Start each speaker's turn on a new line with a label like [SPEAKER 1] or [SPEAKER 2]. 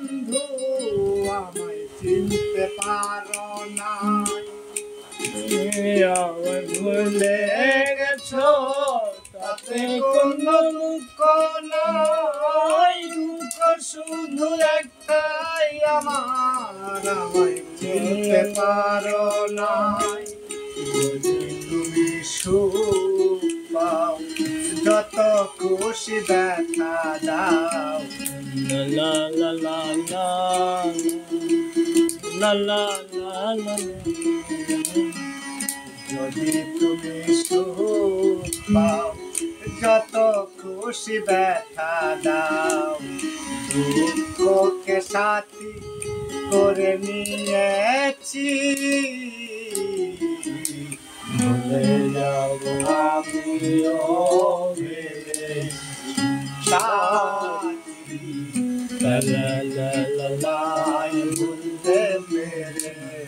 [SPEAKER 1] বন্ধু আমায় চিনতে পারো না,
[SPEAKER 2] আমায় ভুলে গেছো
[SPEAKER 1] তাতে কোনো দুঃখ নাই, দুঃখ শুধু একটাই আমার, আমায় চিনতে পারো না। যদি তুমি সুখ পাও যত খুশি ব্যথা দাও,
[SPEAKER 2] লা লা লা লা লা লা লা লা।
[SPEAKER 1] যদি তুমি সুখ পাও যত খুশি ব্যথা দাও, দুঃখকে সাথী করে নিয়েছি, ভুলে যাব আমিও সাথী,
[SPEAKER 2] লা লা লা লা
[SPEAKER 1] ভুলতে পেরেছি।